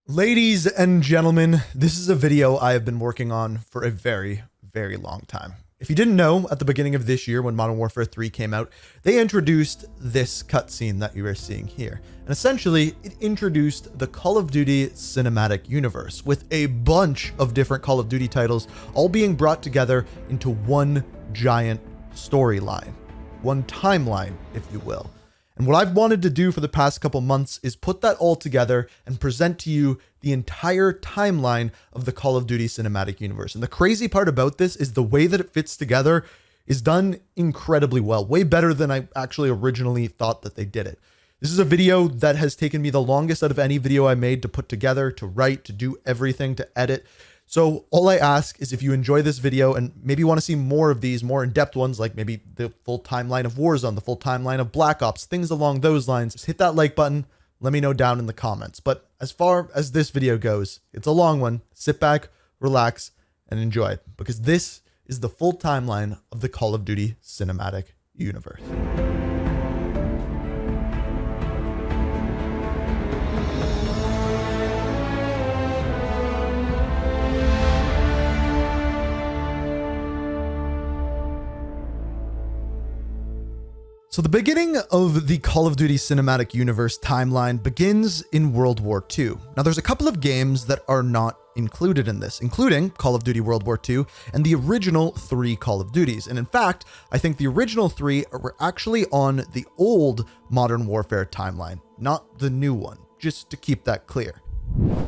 Ladies and gentlemen, this is a video I have been working on for a very, very long time. If you didn't know, at the beginning of this year when Modern Warfare 3 came out, they introduced this cutscene that you are seeing here. And essentially, it introduced the Call of Duty cinematic universe with a bunch of different Call of Duty titles all being brought together into one giant storyline, one timeline, if you will. And what I've wanted to do for the past couple months is put that all together and present to you the entire timeline of the Call of Duty cinematic universe. And the crazy part about this is the way that it fits together is done incredibly well, way better than I actually originally thought that they did it. This is a video that has taken me the longest out of any video I made to put together, to write, to do everything, to edit. So all I ask is if you enjoy this video and maybe want to see more of these more in-depth ones, like maybe the full timeline of Warzone, the full timeline of Black Ops, things along those lines, just hit that like button. Let me know down in the comments. But as far as this video goes, it's a long one. Sit back, relax, and enjoy, because this is the full timeline of the Call of Duty cinematic universe. So the beginning of the Call of Duty cinematic universe timeline begins in World War II. Now there's a couple of games that are not included in this, including Call of Duty World War II and the original 3 Call of Duties. And in fact, I think the original 3 were actually on the old Modern Warfare timeline, not the new one, just to keep that clear.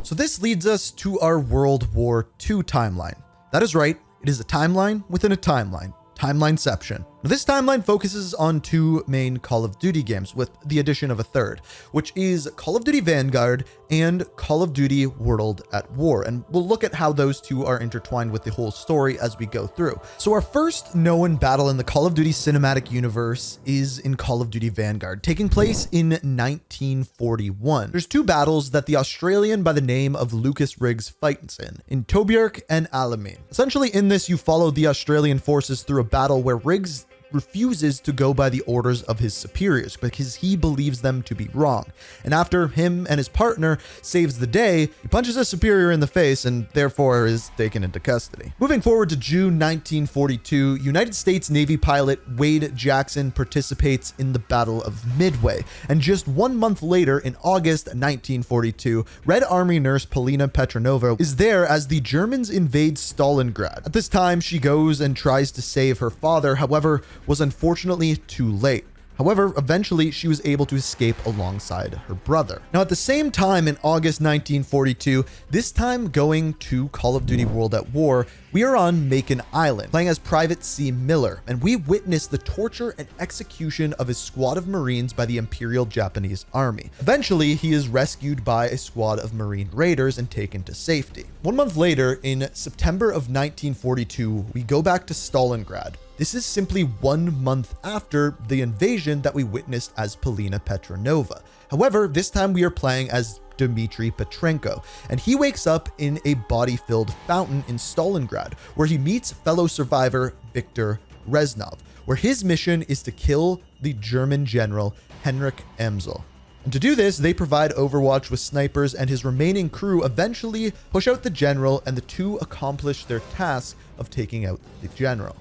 So this leads us to our World War II timeline. That is right, it is a timeline within a timeline. Timelineception. This timeline focuses on 2 main Call of Duty games with the addition of a third, which is Call of Duty Vanguard and Call of Duty World at War. And we'll look at how those 2 are intertwined with the whole story as we go through. So our first known battle in the Call of Duty cinematic universe is in Call of Duty Vanguard, taking place in 1941. There's 2 battles that the Australian by the name of Lucas Riggs fights in Tobruk and Alamein. Essentially in this, you follow the Australian forces through a battle where Riggs refuses to go by the orders of his superiors because he believes them to be wrong. And after him and his partner saves the day, he punches his superior in the face and therefore is taken into custody. Moving forward to June 1942, United States Navy pilot Wade Jackson participates in the Battle of Midway. And just 1 month later, in August 1942, Red Army nurse Polina Petronova is there as the Germans invade Stalingrad. At this time, she goes and tries to save her father, however, was unfortunately too late. However, eventually she was able to escape alongside her brother. Now, at the same time in August 1942, this time going to Call of Duty World at War, we are on Macon Island, playing as Private C. Miller, and we witness the torture and execution of his squad of Marines by the Imperial Japanese Army. Eventually, he is rescued by a squad of Marine raiders and taken to safety. 1 month later, in September of 1942, we go back to Stalingrad. This is simply 1 month after the invasion that we witnessed as Polina Petronova. However, this time we are playing as Dmitry Petrenko, and he wakes up in a body-filled fountain in Stalingrad, where he meets fellow survivor Viktor Reznov, where his mission is to kill the German general Heinrich Emsel. And to do this, they provide Overwatch with snipers, and his remaining crew eventually push out the general, and the 2 accomplish their task of taking out the general.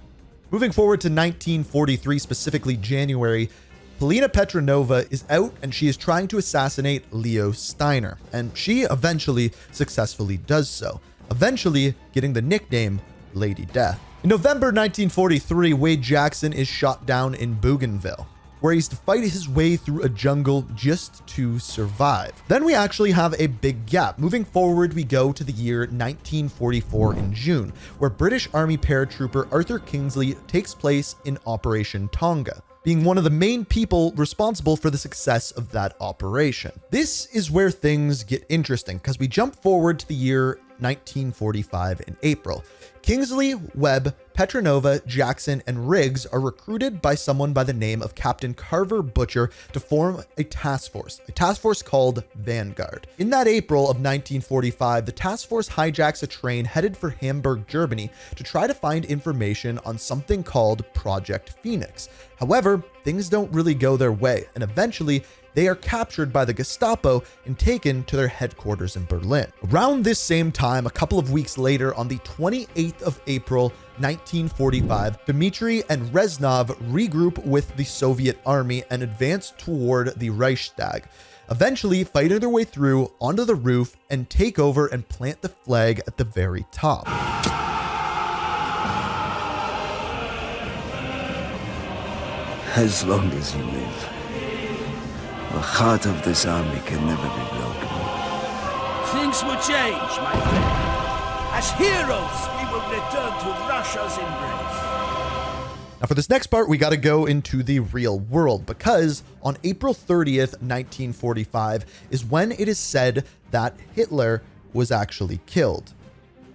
Moving forward to 1943, specifically January, Polina Petronova is out and she is trying to assassinate Leo Steiner, and she eventually successfully does so, eventually getting the nickname Lady Death. In November 1943, Wade Jackson is shot down in Bougainville, where he's to fight his way through a jungle just to survive. Then we actually have a big gap. Moving forward, we go to the year 1944 in June, where British Army paratrooper Arthur Kingsley takes place in Operation Tonga, being one of the main people responsible for the success of that operation. This is where things get interesting, because we jump forward to the year 1945 in April. Kingsley, Webb, Petronova, Jackson, and Riggs are recruited by someone by the name of Captain Carver Butcher to form a task force called Vanguard. In that April of 1945, the task force hijacks a train headed for Hamburg, Germany, to try to find information on something called Project Phoenix. However, things don't really go their way, and eventually they are captured by the Gestapo and taken to their headquarters in Berlin. Around this same time, a couple of weeks later, on the 28th of April, 1945, Dmitry and Reznov regroup with the Soviet army and advance toward the Reichstag, eventually fighting their way through onto the roof and take over and plant the flag at the very top. As long as you live, the heart of this army can never be broken. Things will change, my friend. As heroes, we will return to Russia's embrace. Now for this next part, we got to go into the real world, because on April 30th, 1945 is when it is said that Hitler was actually killed.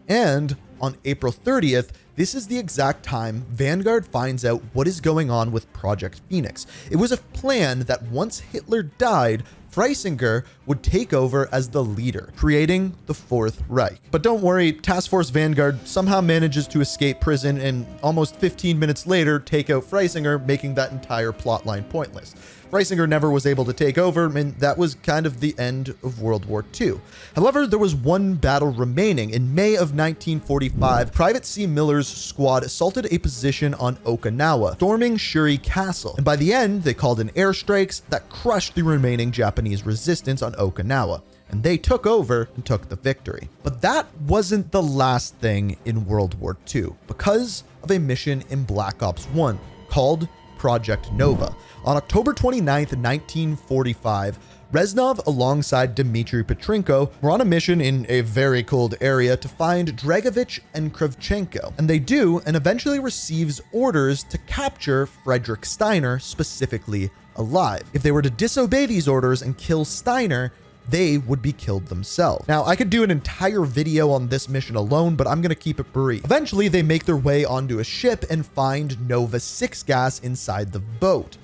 And on April 30th, this is the exact time Vanguard finds out what is going on with Project Phoenix. It was a plan that once Hitler died, Freisinger would take over as the leader, creating the Fourth Reich. But don't worry, Task Force Vanguard somehow manages to escape prison and almost 15 minutes later take out Freisinger, making that entire plotline pointless. Freisinger never was able to take over, and that was kind of the end of World War II. However, there was one battle remaining. In May of 1945, Private C. Miller's squad assaulted a position on Okinawa, storming Shuri Castle. And by the end, they called in airstrikes that crushed the remaining Japanese resistance on Okinawa, and they took over and took the victory. But that wasn't the last thing in World War II, because of a mission in Black Ops 1 called Project Nova. On October 29th, 1945, Reznov alongside Dmitry Petrenko were on a mission in a very cold area to find Dragovich and Kravchenko, and they do, and eventually receives orders to capture Frederick Steiner, specifically alive. If they were to disobey these orders and kill Steiner, they would be killed themselves. Now, I could do an entire video on this mission alone, but I'm going to keep it brief. Eventually, they make their way onto a ship and find Nova 6 gas inside the boat.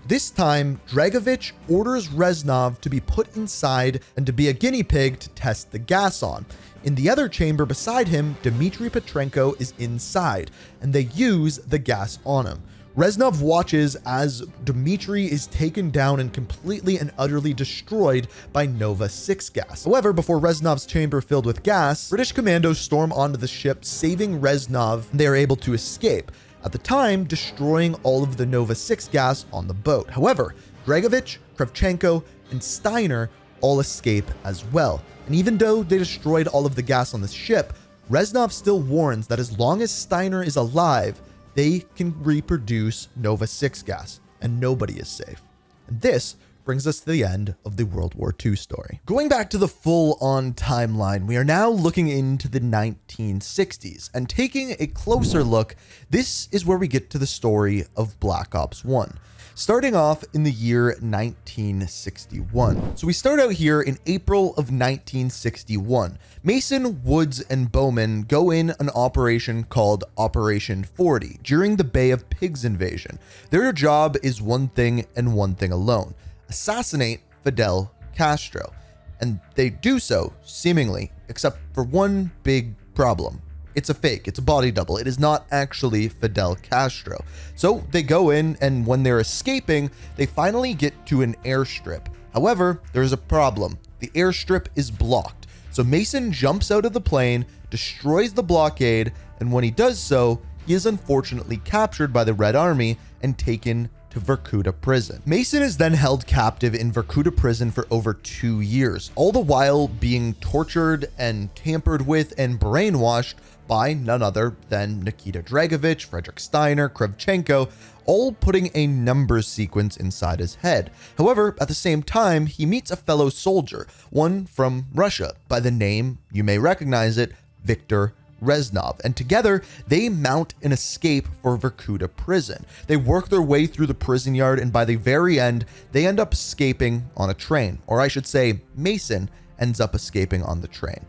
This time, Dragovich orders Reznov to be put inside and to be a guinea pig to test the gas on. In the other chamber beside him, Dmitry Petrenko is inside, and they use the gas on him. Reznov watches as Dmitry is taken down and completely and utterly destroyed by Nova 6 gas. However, before Reznov's chamber filled with gas, British commandos storm onto the ship, saving Reznov, and they are able to escape, at the time destroying all of the Nova 6 gas on the boat. However, Dragovich, Kravchenko, and Steiner all escape as well. And even though they destroyed all of the gas on the ship, Reznov still warns that as long as Steiner is alive, they can reproduce Nova 6 gas, and nobody is safe. And this brings us to the end of the World War II story. Going back to the full-on timeline, we are now looking into the 1960s, and taking a closer look, this is where we get to the story of Black Ops 1. Starting off in the year 1961. So we start out here in April of 1961. Mason, Woods, and Bowman go in an operation called Operation 40 during the Bay of Pigs invasion. Their job is one thing and one thing alone: assassinate Fidel Castro. And they do so, seemingly, except for one big problem. It's a fake. It's a body double. It is not actually Fidel Castro. So they go in, and when they're escaping, they finally get to an airstrip. However, there's a problem. The airstrip is blocked. So Mason jumps out of the plane, destroys the blockade, and when he does so, he is unfortunately captured by the Red Army and taken to Vorkuta prison. Mason is then held captive in Vorkuta prison for over 2 years, all the while being tortured and tampered with and brainwashed by none other than Nikita Dragovich, Frederick Steiner, Kravchenko, all putting a numbers sequence inside his head. However, at the same time, he meets a fellow soldier, one from Russia, by the name, you may recognize it, Viktor Reznov, and together they mount an escape for Vorkuta prison. They work their way through the prison yard, and by the very end, they end up escaping on a train, or I should say, Mason ends up escaping on the train.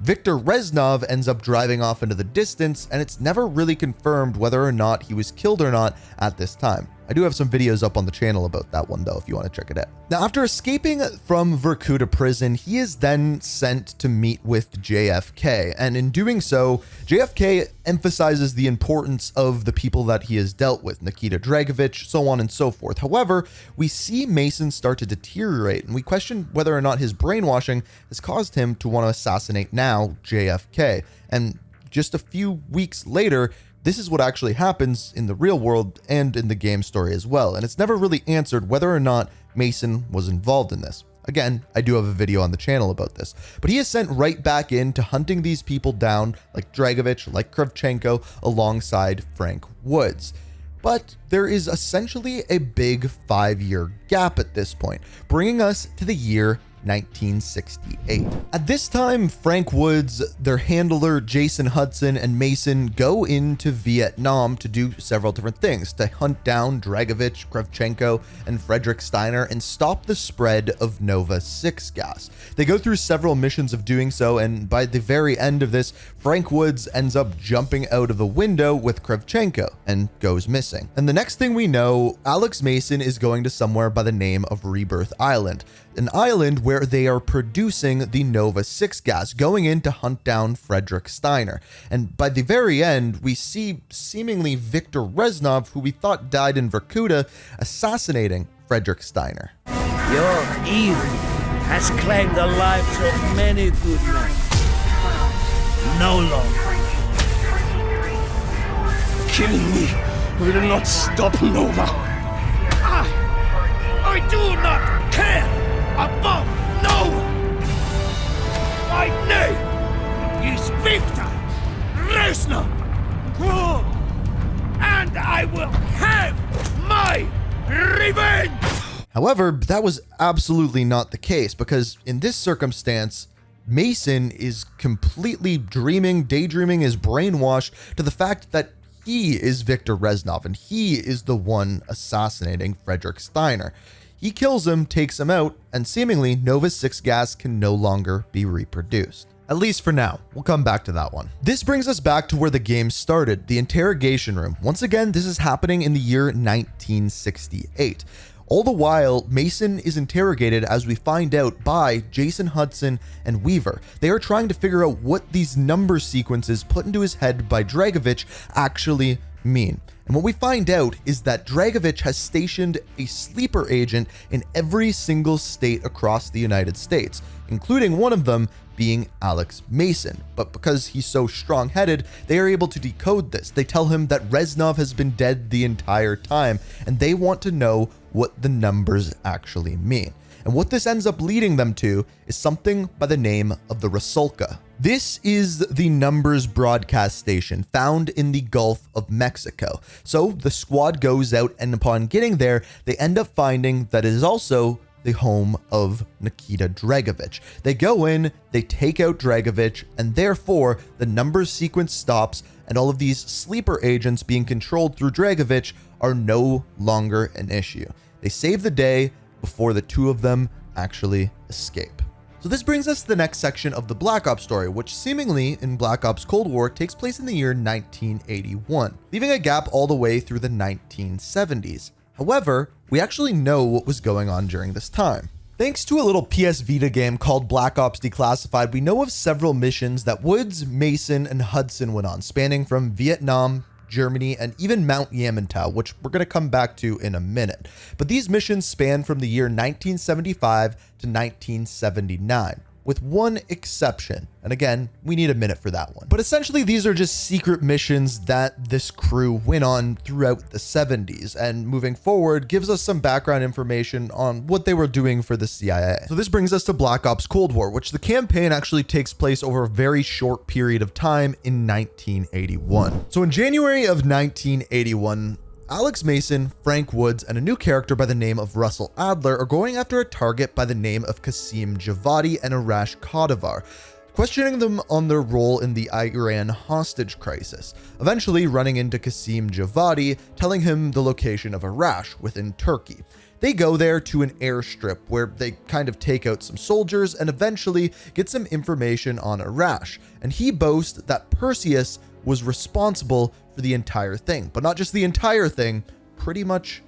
Viktor Reznov ends up driving off into the distance, and it's never really confirmed whether or not he was killed or not at this time. I do have some videos up on the channel about that one though, if you want to check it out. Now, after escaping from Vorkuta prison, he is then sent to meet with JFK. And in doing so, JFK emphasizes the importance of the people that he has dealt with, Nikita Dragovich, so on and so forth. However, we see Mason start to deteriorate, and we question whether or not his brainwashing has caused him to want to assassinate now JFK. And just a few weeks later, this is what actually happens in the real world and in the game story as well. And it's never really answered whether or not Mason was involved in this. Again, I do have a video on the channel about this, but he is sent right back into hunting these people down like Dragovich, like Kravchenko, alongside Frank Woods. But there is essentially a big 5-year gap at this point, bringing us to the year 1968. At this time, Frank Woods, their handler Jason Hudson, and Mason go into Vietnam to do several different things, to hunt down Dragovich, Kravchenko, and Frederick Steiner and stop the spread of Nova 6 gas. They go through several missions of doing so, and by the very end of this, Frank Woods ends up jumping out of the window with Kravchenko and goes missing. And the next thing we know, Alex Mason is going to somewhere by the name of Rebirth Island, an island where they are producing the Nova 6 gas, going in to hunt down Frederick Steiner. And by the very end, we see seemingly Viktor Reznov, who we thought died in Vorkuta, assassinating Frederick Steiner. Your evil has claimed the lives of many good men. No longer. Killing me will not stop Nova. I do not care about Nova. My name is Viktor Reznov. And I will have my revenge. However, that was absolutely not the case, because in this circumstance, Mason is completely daydreaming, is brainwashed to the fact that he is Viktor Reznov and he is the one assassinating Frederick Steiner. He kills him, takes him out, and seemingly Nova 6 gas can no longer be reproduced. At least for now. We'll come back to that one. This brings us back to where the game started, the interrogation room. Once again, this is happening in the year 1968. All the while, Mason is interrogated, as we find out, by Jason Hudson and Weaver. They are trying to figure out what these number sequences put into his head by Dragovich actually mean. And what we find out is that Dragovich has stationed a sleeper agent in every single state across the United States, including one of them being Alex Mason. But because he's so strong-headed, they are able to decode this. They tell him that Reznov has been dead the entire time, and they want to know what the numbers actually mean. And what this ends up leading them to is something by the name of the Rusalka. This is the numbers broadcast station found in the Gulf of Mexico. So the squad goes out, and upon getting there, they end up finding that it is also the home of Nikita Dragovich. They go in, they take out Dragovich, and therefore the numbers sequence stops, and all of these sleeper agents being controlled through Dragovich are no longer an issue. They save the day before the two of them actually escape. So this brings us to the next section of the Black Ops story, which seemingly in Black Ops Cold War takes place in the year 1981, leaving a gap all the way through the 1970s. However, we actually know what was going on during this time. Thanks to a little PS Vita game called Black Ops Declassified, we know of several missions that Woods, Mason, and Hudson went on, spanning from Vietnam, Germany, and even Mount Yamantau, which we're going to come back to in a minute. But these missions span from the year 1975 to 1979, with one exception. And again, we need a minute for that one. But essentially, these are just secret missions that this crew went on throughout the 70s, and moving forward gives us some background information on what they were doing for the CIA. So this brings us to Black Ops Cold War, which the campaign actually takes place over a very short period of time in 1981. So in January of 1981, Alex Mason, Frank Woods, and a new character by the name of Russell Adler are going after a target by the name of Qasim Javadi and Arash Kadivar, questioning them on their role in the Iran hostage crisis, eventually running into Qasim Javadi, telling him the location of Arash within Turkey. They go there to an airstrip where they kind of take out some soldiers and eventually get some information on Arash, and he boasts that Perseus was responsible for the entire thing, but not just the entire thing, pretty much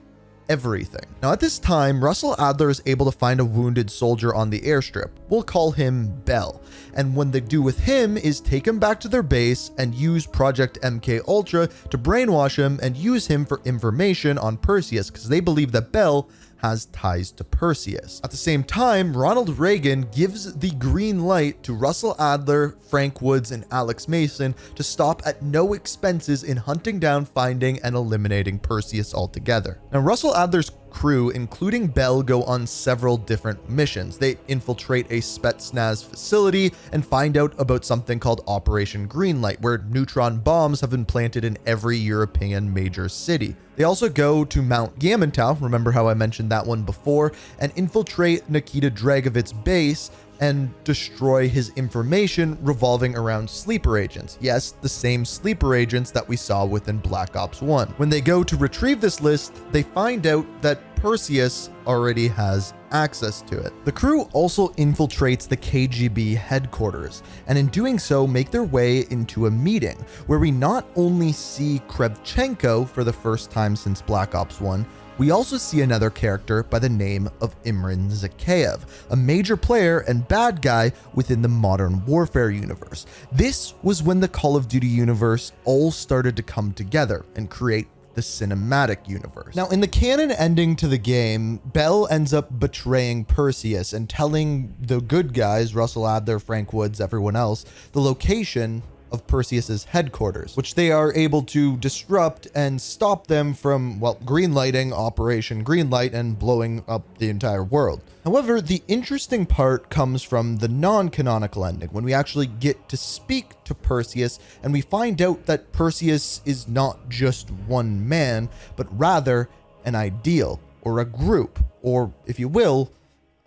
everything. Now, at this time, Russell Adler is able to find a wounded soldier on the airstrip. We'll call him Bell. And what they do with him is take him back to their base and use Project MK Ultra to brainwash him and use him for information on Perseus, because they believe that Bell has ties to Perseus. At the same time, Ronald Reagan gives the green light to Russell Adler, Frank Woods, and Alex Mason to stop at no expenses in hunting down, finding, and eliminating Perseus altogether. Now, Russell Adler's crew, including Bell, go on several different missions. They infiltrate a Spetsnaz facility and find out about something called Operation Greenlight, where neutron bombs have been planted in every European major city. They also go to Mount Yamantau, remember how I mentioned that one before, and infiltrate Nikita Dragovic's base and destroy his information revolving around sleeper agents. Yes, the same sleeper agents that we saw within Black Ops 1. When they go to retrieve this list, they find out that Perseus already has access to it. The crew also infiltrates the KGB headquarters, and in doing so make their way into a meeting where we not only see Krevchenko for the first time since Black Ops 1, we also see another character by the name of Imran Zakhaev, a major player and bad guy within the Modern Warfare universe. This was when the Call of Duty universe all started to come together and create the cinematic universe. Now, in the canon ending to the game, Bell ends up betraying Perseus and telling the good guys, Russell Adler, Frank Woods, everyone else, the location of Perseus's headquarters, which they are able to disrupt and stop them from, well, greenlighting Operation Greenlight and blowing up the entire world. However, the interesting part comes from the non-canonical ending, when we actually get to speak to Perseus and we find out that Perseus is not just one man, but rather an ideal, or a group, or, if you will,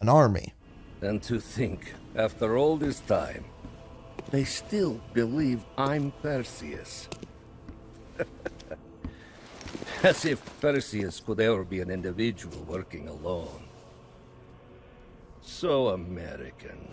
an army. And to think, after all this time, they still believe I'm Perseus. As if Perseus could ever be an individual working alone. So American.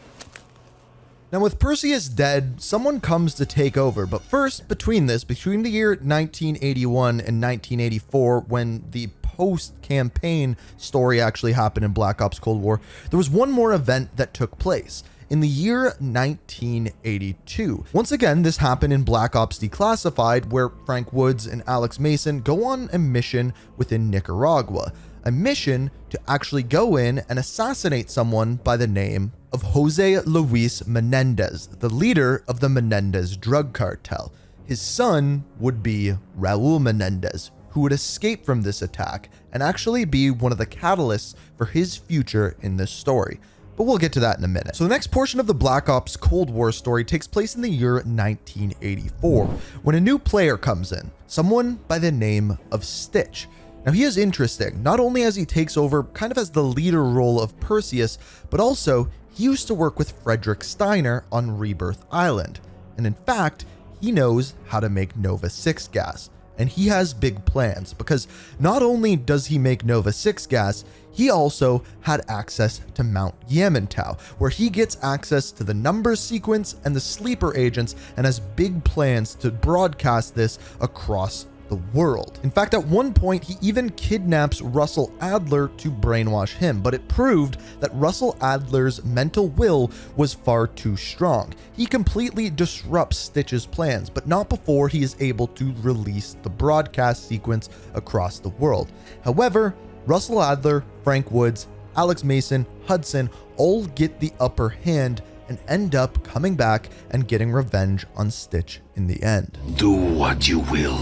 Now, with Perseus dead, someone comes to take over, but first, between the year 1981 and 1984, when the post-campaign story actually happened in Black Ops Cold War, there was one more event that took place. In the year 1982. Once again, this happened in Black Ops Declassified, where Frank Woods and Alex Mason go on a mission within Nicaragua. A mission to actually go in and assassinate someone by the name of Jose Luis Menendez, the leader of the Menendez drug cartel. His son would be Raul Menendez, who would escape from this attack and actually be one of the catalysts for his future in this story. But we'll get to that in a minute. So the next portion of the Black Ops Cold War story takes place in the year 1984, when a new player comes in, someone by the name of Stitch. Now, he is interesting, not only as he takes over kind of as the leader role of Perseus, but also he used to work with Frederick Steiner on Rebirth Island. And in fact, he knows how to make Nova 6 gas. And he has big plans, because not only does he make Nova 6 gas, he also had access to Mount Yamantau, where he gets access to the numbers sequence and the sleeper agents, and has big plans to broadcast this across the world. In fact, at one point, he even kidnaps Russell Adler to brainwash him, but it proved that Russell Adler's mental will was far too strong. He completely disrupts Stitch's plans, but not before he is able to release the broadcast sequence across the world. However, Russell Adler, Frank Woods, Alex Mason, Hudson all get the upper hand and end up coming back and getting revenge on Stitch in the end. Do what you will.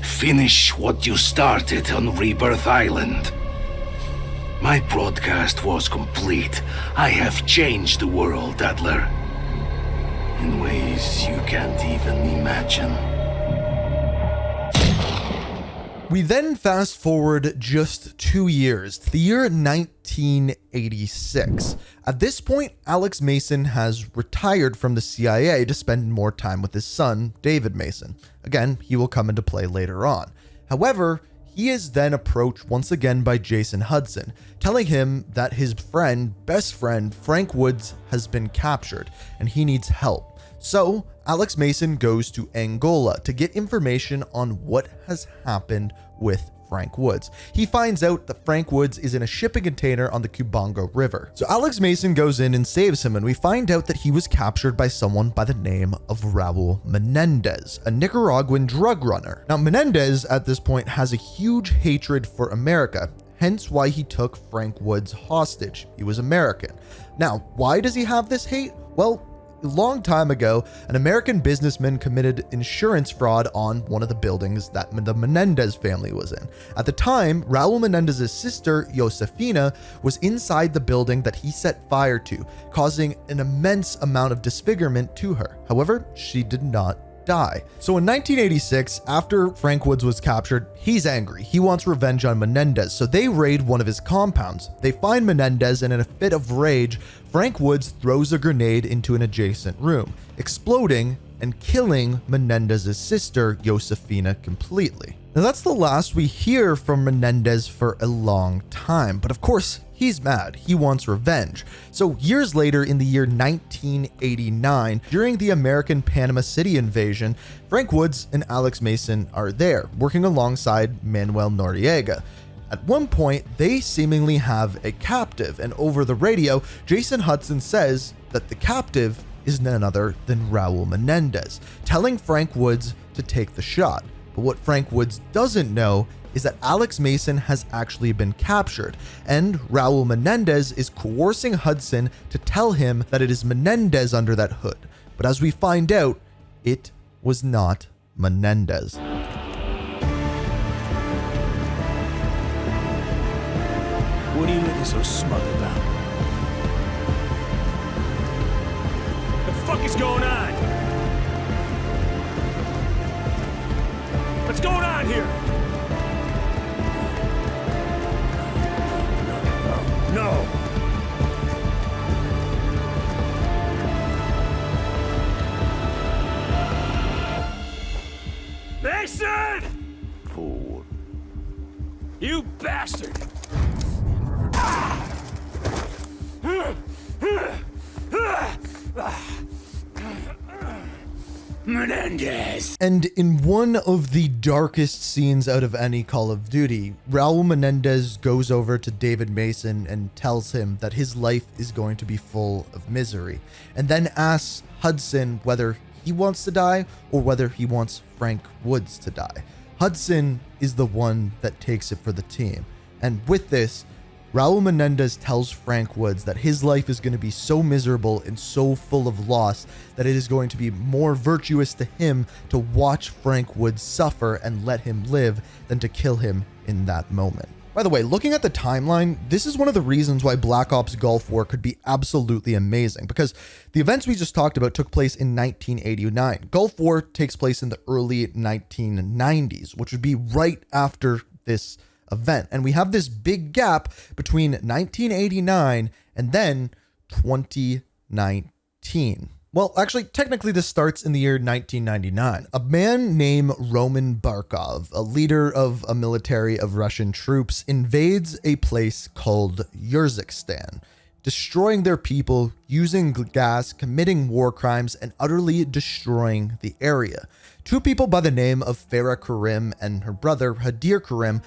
Finish what you started on Rebirth Island. My broadcast was complete. I have changed the world, Adler. In ways you can't even imagine. We then fast forward just 2 years to the year 1986. At this point, Alex Mason has retired from the CIA to spend more time with his son, David Mason. Again, he will come into play later on. However, he is then approached once again by Jason Hudson, telling him that his best friend, Frank Woods, has been captured and he needs help. So, Alex Mason goes to Angola to get information on what has happened with Frank Woods. He finds out that Frank Woods is in a shipping container on the Cubango River. So Alex Mason goes in and saves him, and we find out that he was captured by someone by the name of Raul Menendez, a Nicaraguan drug runner. Now, Menendez at this point has a huge hatred for America, hence why he took Frank Woods hostage. He was American. Now, why does he have this hate? Well, a long time ago, an American businessman committed insurance fraud on one of the buildings that the Menendez family was in. At the time, Raul Menendez's sister, Josefina, was inside the building that he set fire to, causing an immense amount of disfigurement to her. However, she did not die. So in 1986, after Frank Woods was captured, he's angry. He wants revenge on Menendez, so they raid one of his compounds. They find Menendez, and in a fit of rage, Frank Woods throws a grenade into an adjacent room, exploding and killing Menendez's sister, Josefina, completely. Now that's the last we hear from Menendez for a long time, but of course, he's mad. He wants revenge. So years later, in the year 1989, during the American Panama City invasion, Frank Woods and Alex Mason are there, working alongside Manuel Noriega. At one point, they seemingly have a captive, and over the radio, Jason Hudson says that the captive is none other than Raul Menendez, telling Frank Woods to take the shot. But what Frank Woods doesn't know is that Alex Mason has actually been captured, and Raul Menendez is coercing Hudson to tell him that it is Menendez under that hood. But as we find out, it was not Menendez. What are you looking so smug about? The fuck is going on? What's going on here? No. Mason! Fool. You bastard! Menendez! And in one of the darkest scenes out of any Call of Duty, Raul Menendez goes over to David Mason and tells him that his life is going to be full of misery, and then asks Hudson whether he wants to die or whether he wants Frank Woods to die. Hudson is the one that takes it for the team. And with this, Raul Menendez tells Frank Woods that his life is going to be so miserable and so full of loss that it is going to be more virtuous to him to watch Frank Woods suffer and let him live than to kill him in that moment. By the way, looking at the timeline, this is one of the reasons why Black Ops Gulf War could be absolutely amazing, because the events we just talked about took place in 1989. Gulf War takes place in the early 1990s, which would be right after this event. And we have this big gap between 1989 and then 2019. Well, actually, technically this starts in the year 1999. A man named Roman Barkov, a leader of a military of Russian troops, invades a place called Urzikstan, destroying their people, using gas, committing war crimes, and utterly destroying the area. Two people by the name of Farah Karim and her brother Hadir Karim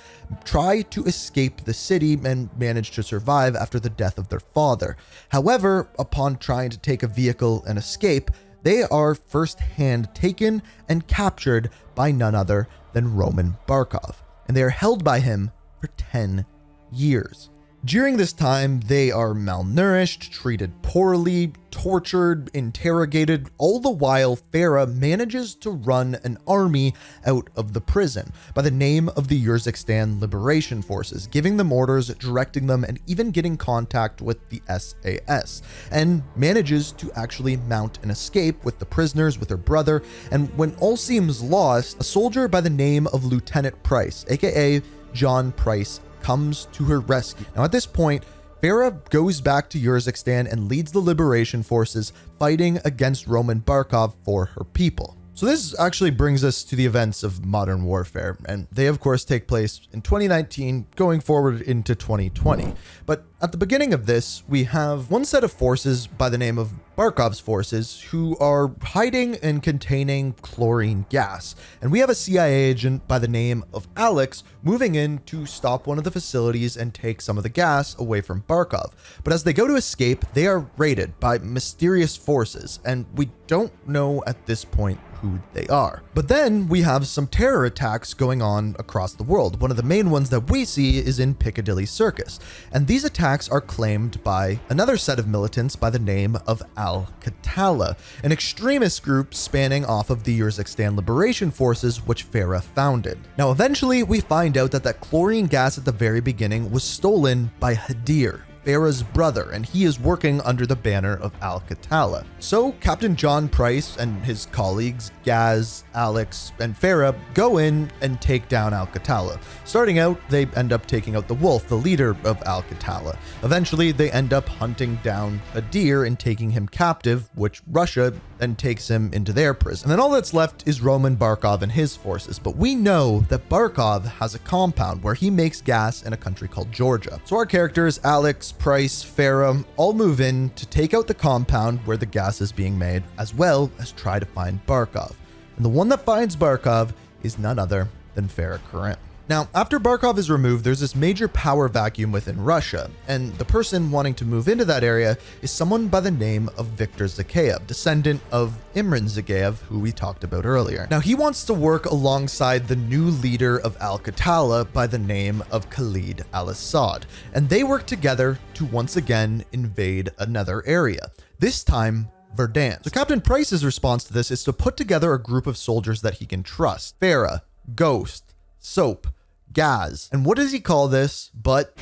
try to escape the city and manage to survive after the death of their father. However, upon trying to take a vehicle and escape, they are firsthand taken and captured by none other than Roman Barkov, and they are held by him for 10 years. During this time, they are malnourished, treated poorly, tortured, interrogated. All the while, Farah manages to run an army out of the prison by the name of the Urzikstan Liberation Forces, giving them orders, directing them, and even getting contact with the SAS, and manages to actually mount an escape with the prisoners, with her brother. And when all seems lost, a soldier by the name of Lieutenant Price, aka John Price, comes to her rescue. Now at this point, Farah goes back to Urzikstan and leads the liberation forces fighting against Roman Barkov for her people. So this actually brings us to the events of modern warfare, and they of course take place in 2019 going forward into 2020. But at the beginning of this, we have one set of forces by the name of Barkov's forces who are hiding and containing chlorine gas. And we have a CIA agent by the name of Alex moving in to stop one of the facilities and take some of the gas away from Barkov. But as they go to escape, they are raided by mysterious forces, and we don't know at this point who they are. But then we have some terror attacks going on across the world. One of the main ones that we see is in Piccadilly Circus, and these attacks are claimed by another set of militants by the name of Al-Qatala, an extremist group spanning off of the Urzikstan Liberation Forces, which Farah founded. Now eventually we find out that that chlorine gas at the very beginning was stolen by Hadir, Farah's brother, and he is working under the banner of Al-Qatala. So Captain John Price and his colleagues, Gaz, Alex, and Farah, go in and take down Al-Qatala. Starting out, they end up taking out the Wolf, the leader of Al-Qatala. Eventually, they end up hunting down Hadir and taking him captive, which Russia then takes him into their prison. And then all that's left is Roman Barkov and his forces. But we know that Barkov has a compound where he makes gas in a country called Georgia. So our characters, Alex, Price, Farah, all move in to take out the compound where the gas is being made, as well as try to find Barkov. And the one that finds Barkov is none other than Farah Karim. Now, after Barkov is removed, there's this major power vacuum within Russia, and the person wanting to move into that area is someone by the name of Viktor Zakhaev, descendant of Imran Zakhaev, who we talked about earlier. Now, he wants to work alongside the new leader of Al-Qatala by the name of Khalid al-Assad, and they work together to once again invade another area, this time Verdansk. So Captain Price's response to this is to put together a group of soldiers that he can trust: Farah, Ghost, Soap, Gaz. And what does he call this but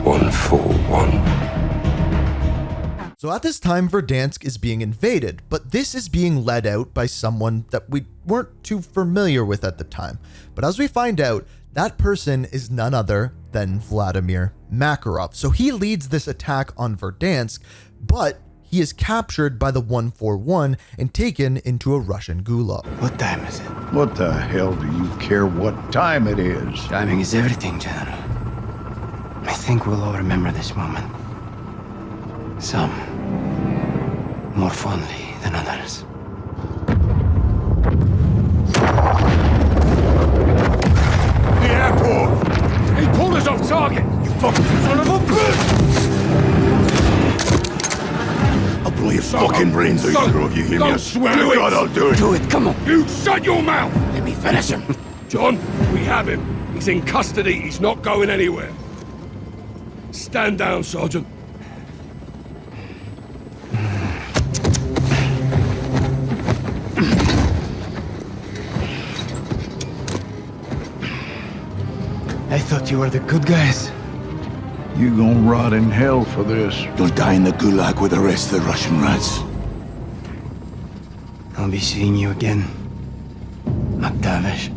141. So at this time, Verdansk is being invaded, but this is being led out by someone that we weren't too familiar with at the time. But as we find out, that person is none other than Vladimir Makarov. So he leads this attack on Verdansk, but he is captured by the 141 and taken into a Russian gulag. What time is it? What the hell do you care what time it is? Timing is everything, General. I think we'll all remember this moment. Some more fondly than others. The airport! He pulled us off target! You fucking son of a bitch! I'll blow your fucking brains out, you if you hear me. I swear to God I'll do it! Do it, come on! You shut your mouth! Let me finish him! John, we have him. He's in custody. He's not going anywhere. Stand down, Sergeant. I thought you were the good guys. You gonna rot in hell for this. You'll die in the gulag with the rest of the Russian rats. I'll be seeing you again, McTavish.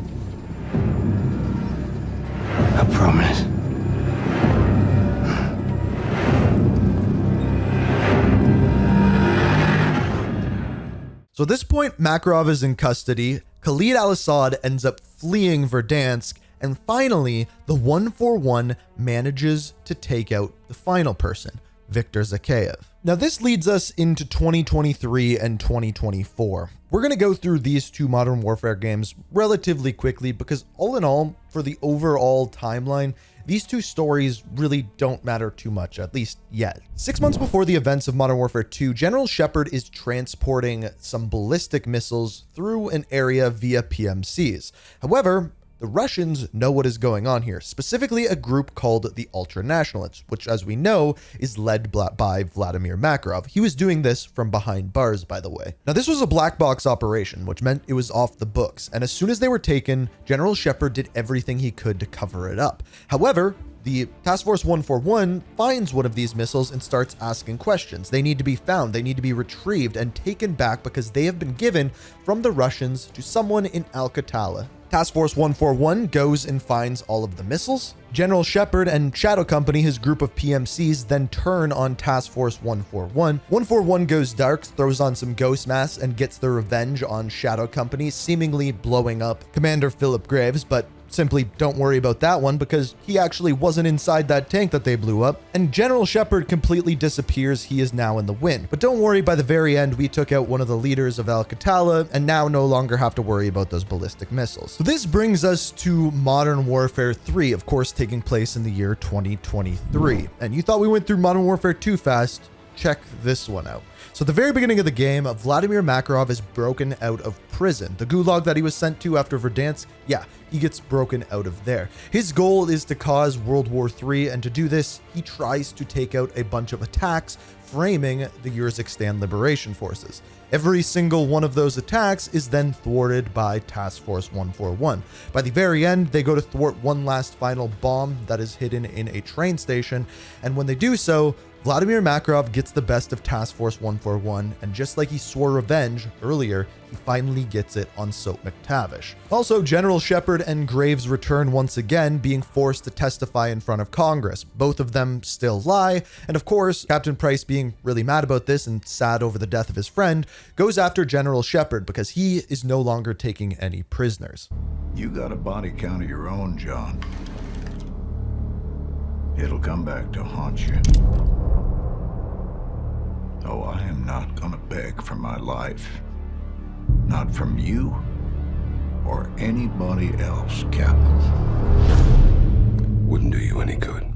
I promise. So at this point, Makarov is in custody, Khalid al-Assad ends up fleeing Verdansk, and finally, the 141 manages to take out the final person, Viktor Zakhaev. Now this leads us into 2023 and 2024. We're going to go through these two Modern Warfare games relatively quickly because all in all, for the overall timeline, these two stories really don't matter too much, at least yet. 6 months before the events of Modern Warfare 2, General Shepard is transporting some ballistic missiles through an area via PMCs. However, the Russians know what is going on here, specifically a group called the Ultranationalists, which, as we know, is led by Vladimir Makarov. He was doing this from behind bars, by the way. Now, this was a black box operation, which meant it was off the books, and as soon as they were taken, General Shepard did everything he could to cover it up. However, the Task Force 141 finds one of these missiles and starts asking questions. They need to be found, they need to be retrieved and taken back because they have been given from the Russians to someone in Al-Qatala. Task Force 141 goes and finds all of the missiles. General Shepard and Shadow Company, his group of PMCs, then turn on Task Force 141. 141 goes dark, throws on some ghost masks, and gets their revenge on Shadow Company, seemingly blowing up Commander Philip Graves, but simply don't worry about that one because he actually wasn't inside that tank that they blew up. And General Shepard completely disappears. He is now in the wind. But don't worry, by the very end, we took out one of the leaders of Al-Qatala and now no longer have to worry about those ballistic missiles. So this brings us to Modern Warfare 3, of course, taking place in the year 2023. And you thought we went through Modern Warfare 2 fast? Check this one out. So at the very beginning of the game, Vladimir Makarov is broken out of prison. The gulag that he was sent to after Verdansk, yeah, he gets broken out of there. His goal is to cause World War III, and to do this, he tries to take out a bunch of attacks, framing the Urzikstan Liberation Forces. Every single one of those attacks is then thwarted by Task Force 141. By the very end, they go to thwart one last final bomb that is hidden in a train station, and when they do so, Vladimir Makarov gets the best of Task Force 141, and just like he swore revenge earlier, he finally gets it on Soap McTavish. Also, General Shepard and Graves return once again, being forced to testify in front of Congress. Both of them still lie, and of course, Captain Price, being really mad about this and sad over the death of his friend, goes after General Shepard because he is no longer taking any prisoners. You got a body count of your own, John. It'll come back to haunt you. Oh, I am not gonna beg for my life. Not from you or anybody else, Captain. Wouldn't do you any good.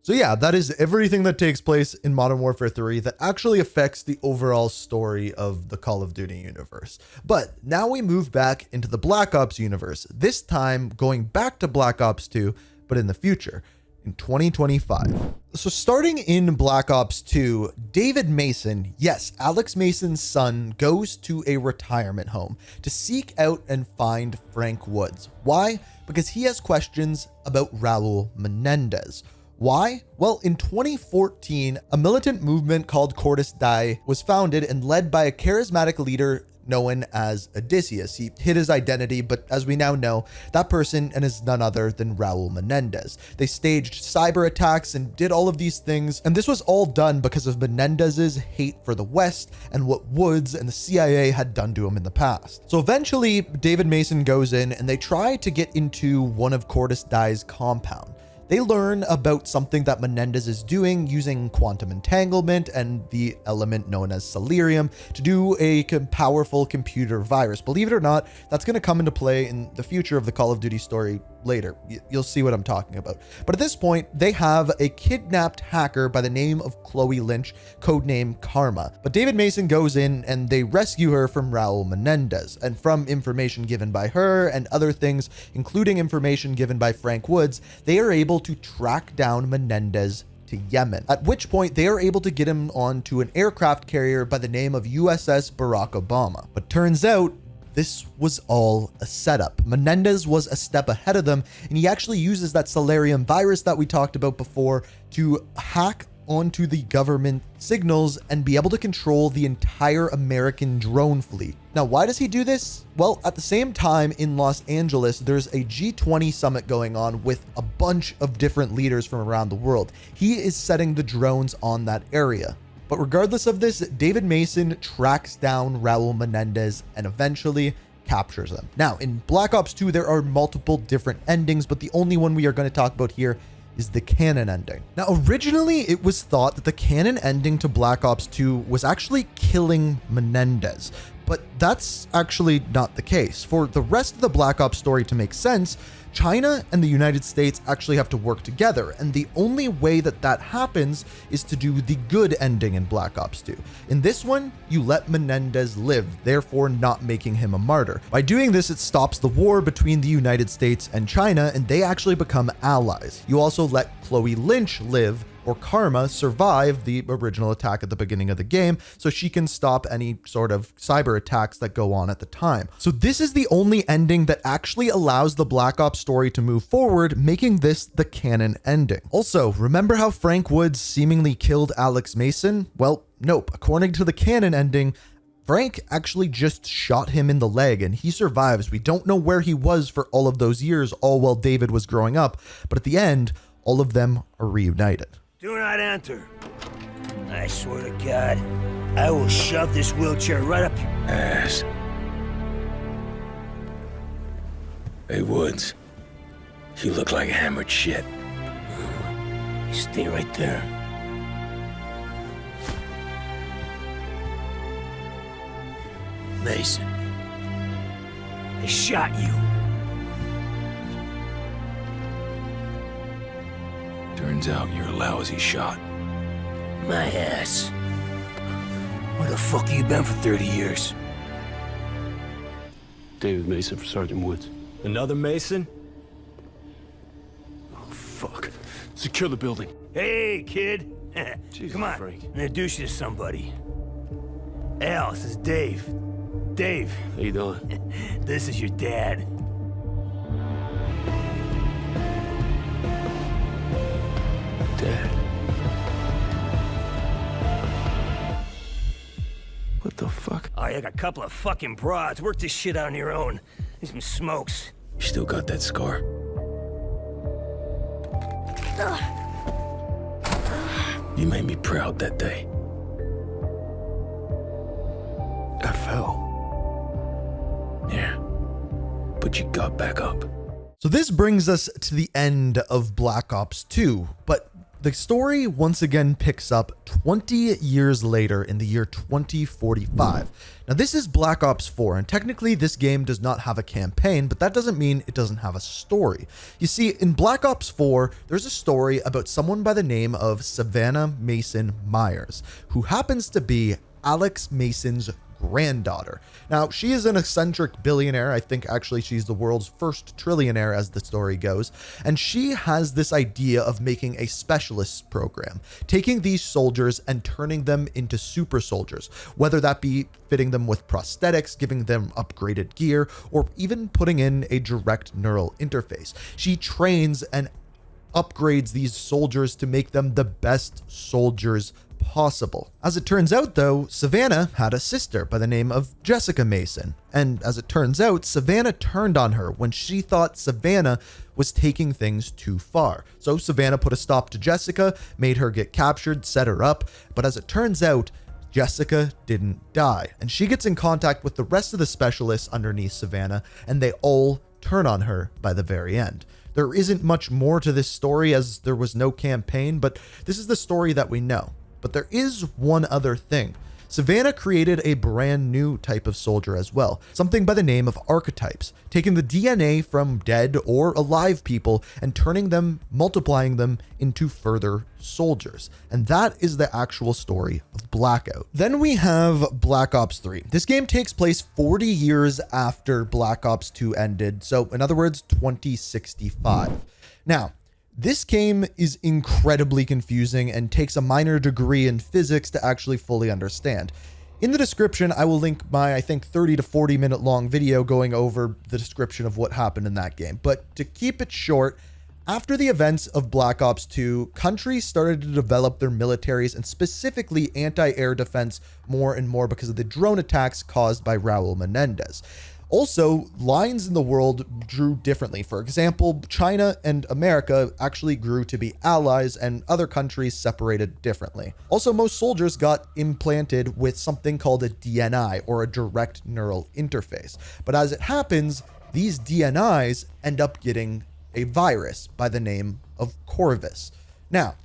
So yeah, that is everything that takes place in Modern Warfare 3 that actually affects the overall story of the Call of Duty universe. But now we move back into the Black Ops universe, this time going back to Black Ops 2, but in the future, in 2025. So starting in Black Ops 2, David Mason, yes, Alex Mason's son, goes to a retirement home to seek out and find Frank Woods. Why? Because he has questions about Raul Menendez. Why? Well, in 2014, a militant movement called Cordis Die was founded and led by a charismatic leader known as Odysseus. He hid his identity, but as we now know, that person is none other than Raul Menendez. They staged cyber attacks and did all of these things, and this was all done because of Menendez's hate for the West and what Woods and the CIA had done to him in the past. So eventually, David Mason goes in and they try to get into one of Cordis Die's compound. They learn about something that Menendez is doing using quantum entanglement and the element known as Celerium to do a powerful computer virus. Believe it or not, that's going to come into play in the future of the Call of Duty story later. You'll see what I'm talking about. But at this point, they have a kidnapped hacker by the name of Chloe Lynch, codename Karma. But David Mason goes in and they rescue her from Raul Menendez. And from information given by her and other things, including information given by Frank Woods, they are able to track down Menendez to Yemen, at which point they are able to get him onto an aircraft carrier by the name of USS Barack Obama. But turns out this was all a setup. Menendez was a step ahead of them, and he actually uses that Celerium virus that we talked about before to hack onto the government signals and be able to control the entire American drone fleet. Now, why does he do this? Well, at the same time in Los Angeles, there's a G20 summit going on with a bunch of different leaders from around the world. He is setting the drones on that area. But regardless of this, David Mason tracks down Raul Menendez and eventually captures him. Now, in Black Ops 2, there are multiple different endings, but the only one we are going to talk about here is the canon ending. Now, originally, it was thought that the canon ending to Black Ops 2 was actually killing Menendez, but that's actually not the case. For the rest of the Black Ops story to make sense, China and the United States actually have to work together, and the only way that that happens is to do the good ending in Black Ops 2. In this one, you let Menendez live, therefore not making him a martyr. By doing this, it stops the war between the United States and China, and they actually become allies. You also let Chloe Lynch live, or Karma survive the original attack at the beginning of the game, so she can stop any sort of cyber attacks that go on at the time. So this is the only ending that actually allows the Black Ops story to move forward, making this the canon ending. Also, remember how Frank Woods seemingly killed Alex Mason? Well, nope. According to the canon ending, Frank actually just shot him in the leg and he survives. We don't know where he was for all of those years, all while David was growing up, but at the end, all of them are reunited. Do not enter. I swear to God, I will shove this wheelchair right up your Ass. Hey, Woods. You look like hammered shit. You stay right there. Mason, I shot you. Turns out you're a lousy shot. My ass. Where the fuck you been for 30 years? David Mason for Sergeant Woods. Another Mason? Oh, fuck. Secure the building. Hey, kid. Jesus, Come on, Frank. introduce you to somebody. Al, this is Dave. Dave, How you doing? this is your dad. Dad. What the fuck? Oh, you got a couple of fucking broads. Work this shit out on your own. Need some smokes. You still got that scar? You made me proud that day. I fell. Yeah. But you got back up. So this brings us to the end of Black Ops 2, but the story once again picks up 20 years later in the year 2045. Now this is Black Ops 4, and technically this game does not have a campaign, but that doesn't mean it doesn't have a story. You see, in Black Ops 4, there's a story about someone by the name of Savannah Mason Myers, who happens to be Alex Mason's granddaughter. Now, she is an eccentric billionaire. I think actually she's the world's first trillionaire as the story goes. And she has this idea of making a specialist program, taking these soldiers and turning them into super soldiers, whether that be fitting them with prosthetics, giving them upgraded gear, or even putting in a direct neural interface. She trains and upgrades these soldiers to make them the best soldiers possible. As it turns out though, Savannah had a sister by the name of Jessica Mason. And as it turns out, Savannah turned on her when she thought Savannah was taking things too far. So Savannah put a stop to Jessica, made her get captured, set her up. But as it turns out, Jessica didn't die. And she gets in contact with the rest of the specialists underneath Savannah, and they all turn on her by the very end. There isn't much more to this story as there was no campaign, but this is the story that we know. But there is one other thing. Savannah created a brand new type of soldier as well, something by the name of archetypes, taking the DNA from dead or alive people and turning them, multiplying them into further soldiers. And that is the actual story of Blackout. Then we have Black Ops 3. This game takes place 40 years after Black Ops 2 ended, so in other words, 2065. Now, this game is incredibly confusing and takes a minor degree in physics to actually fully understand. In the description, I will link my, I think, 30 to 40 minute long video going over the description of what happened in that game. But to keep it short, after the events of Black Ops 2, countries started to develop their militaries and specifically anti-air defense more and more because of the drone attacks caused by Raul Menendez. Also, lines in the world drew differently. For example, China and America actually grew to be allies and other countries separated differently. Also, most soldiers got implanted with something called a DNI, or a direct neural interface. But as it happens, these DNIs end up getting a virus by the name of Corvus. Now,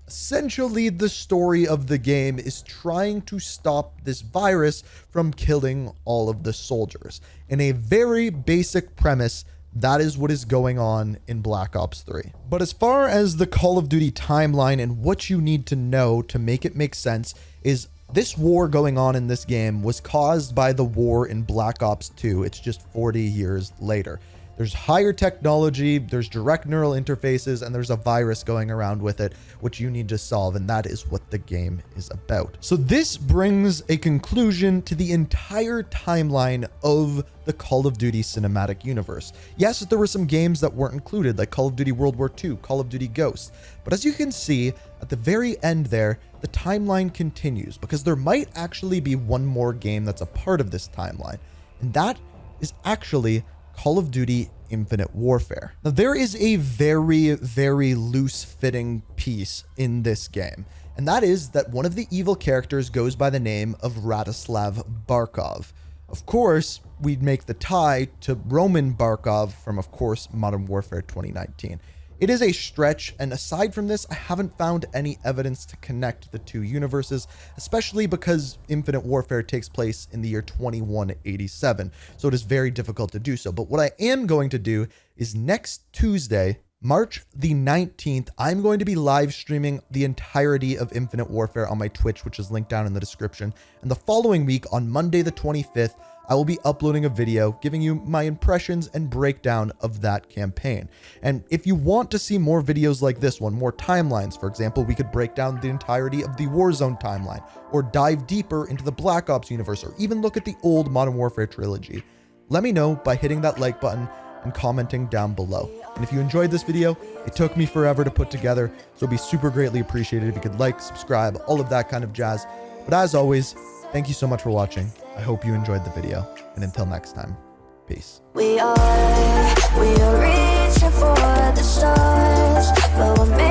essentially, the story of the game is trying to stop this virus from killing all of the soldiers. In a very basic premise, that is what is going on in Black Ops 3. But as far as the Call of Duty timeline and what you need to know to make it make sense is this war going on in this game was caused by the war in Black Ops 2. It's just 40 years later. There's higher technology, there's direct neural interfaces, and there's a virus going around with it, which you need to solve, and that is what the game is about. So this brings a conclusion to the entire timeline of the Call of Duty cinematic universe. Yes, there were some games that weren't included, like Call of Duty World War II, Call of Duty Ghosts, but as you can see, at the very end there, the timeline continues, because there might actually be one more game that's a part of this timeline, and that is actually Call of Duty Infinite Warfare. Now, there is a very, very loose-fitting piece in this game, and that is that one of the evil characters goes by the name of Radislav Barkov. Of course, we'd make the tie to Roman Barkov from, of course, Modern Warfare 2019. It is a stretch, and aside from this, I haven't found any evidence to connect the two universes, especially because Infinite Warfare takes place in the year 2187, so it is very difficult to do so. But what I am going to do is next Tuesday, March the 19th, I'm going to be live streaming the entirety of Infinite Warfare on my Twitch, which is linked down in the description. And the following week, on Monday the 25th, I will be uploading a video giving you my impressions and breakdown of that campaign. And if you want to see more videos like this one, more timelines, for example, we could break down the entirety of the Warzone timeline, or dive deeper into the Black Ops universe, or even look at the old Modern Warfare trilogy. Let me know by hitting that like button and commenting down below. And if you enjoyed this video, it took me forever to put together, so it'd be super greatly appreciated if you could like, subscribe, all of that kind of jazz. But as always, thank you so much for watching. I hope you enjoyed the video, and until next time, peace. We are reaching for the stars, but we're